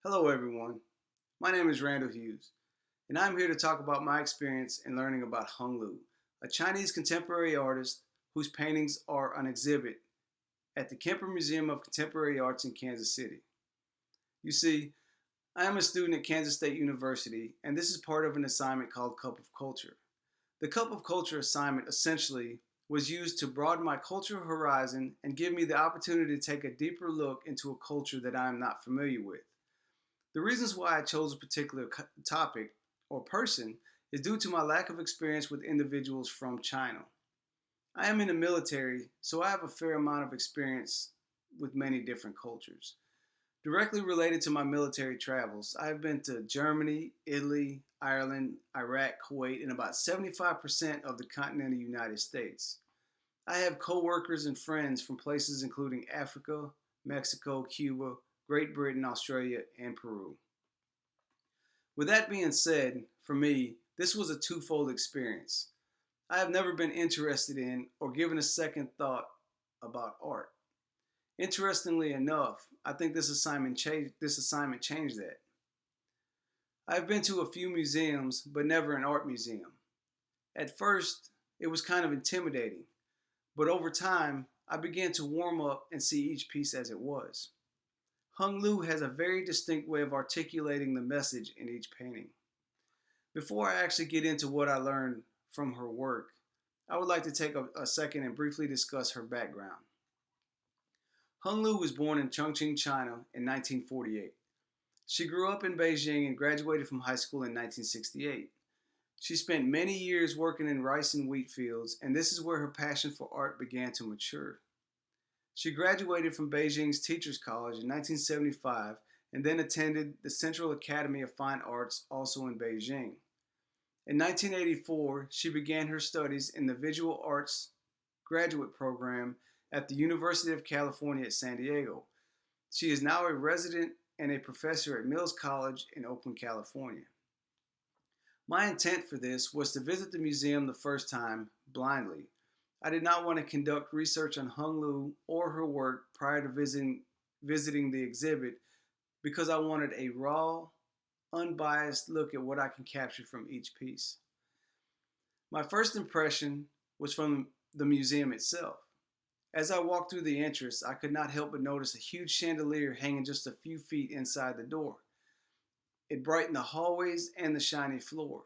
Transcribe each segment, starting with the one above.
Hello everyone, my name is Randall Hughes, and I'm here to talk about my experience in learning about Hung Lu, a Chinese contemporary artist whose paintings are on exhibit at the Kemper Museum of Contemporary Arts in Kansas City. You see, I am a student at Kansas State University, and this is part of an assignment called Cup of Culture. The Cup of Culture assignment essentially was used to broaden my cultural horizon and give me the opportunity to take a deeper look into a culture that I am not familiar with. The reasons why I chose a particular topic or person is due to my lack of experience with individuals from China. I am in the military, so I have a fair amount of experience with many different cultures. Directly related to my military travels, I have been to Germany, Italy, Ireland, Iraq, Kuwait, and about 75% of the continental United States. I have co-workers and friends from places including Africa, Mexico, Cuba, Great Britain, Australia, and Peru. With that being said, for me, this was a twofold experience. I have never been interested in or given a second thought about art. Interestingly enough, I think this assignment changed that. I've been to a few museums, but never an art museum. At first, it was kind of intimidating, but over time, I began to warm up and see each piece as it was. Hung Lu has a very distinct way of articulating the message in each painting. Before I actually get into what I learned from her work, I would like to take a second and briefly discuss her background. Hung Lu was born in Chongqing, China in 1948. She grew up in Beijing and graduated from high school in 1968. She spent many years working in rice and wheat fields, and this is where her passion for art began to mature. She graduated from Beijing's Teachers College in 1975 and then attended the Central Academy of Fine Arts, also in Beijing. In 1984, she began her studies in the Visual Arts graduate program at the University of California at San Diego. She is now a resident and a professor at Mills College in Oakland, California. My intent for this was to visit the museum the first time blindly. I did not want to conduct research on Hung Lu or her work prior to visiting the exhibit because I wanted a raw, unbiased look at what I can capture from each piece. My first impression was from the museum itself. As I walked through the entrance, I could not help but notice a huge chandelier hanging just a few feet inside the door. It brightened the hallways and the shiny floor.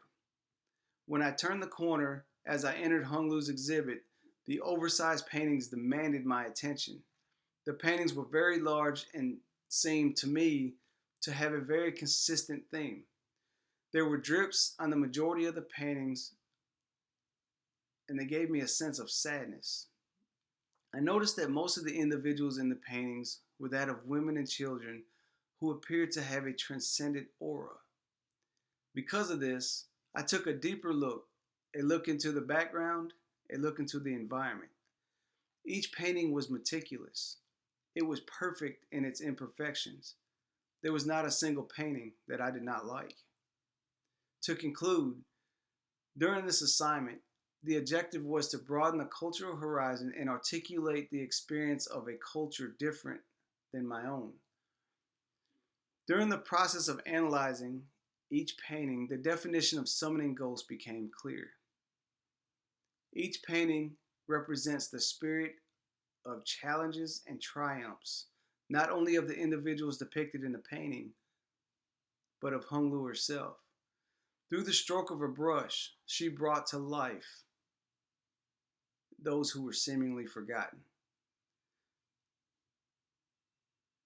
When I turned the corner as I entered Hung Lu's exhibit, the oversized paintings demanded my attention. The paintings were very large and seemed to me to have a very consistent theme. There were drips on the majority of the paintings, and they gave me a sense of sadness. I noticed that most of the individuals in the paintings were that of women and children who appeared to have a transcendent aura. Because of this, I took a deeper look, a look into the background, a look into the environment. Each painting was meticulous. It was perfect in its imperfections. There was not a single painting that I did not like. To conclude, during this assignment, the objective was to broaden the cultural horizon and articulate the experience of a culture different than my own. During the process of analyzing each painting, the definition of summoning ghosts became clear. Each painting represents the spirit of challenges and triumphs, not only of the individuals depicted in the painting, but of Hung Lu herself. Through the stroke of a brush, she brought to life those who were seemingly forgotten.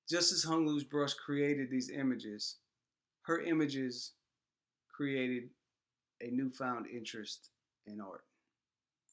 Just as Hung Lu's brush created these images, her images created a newfound interest in art.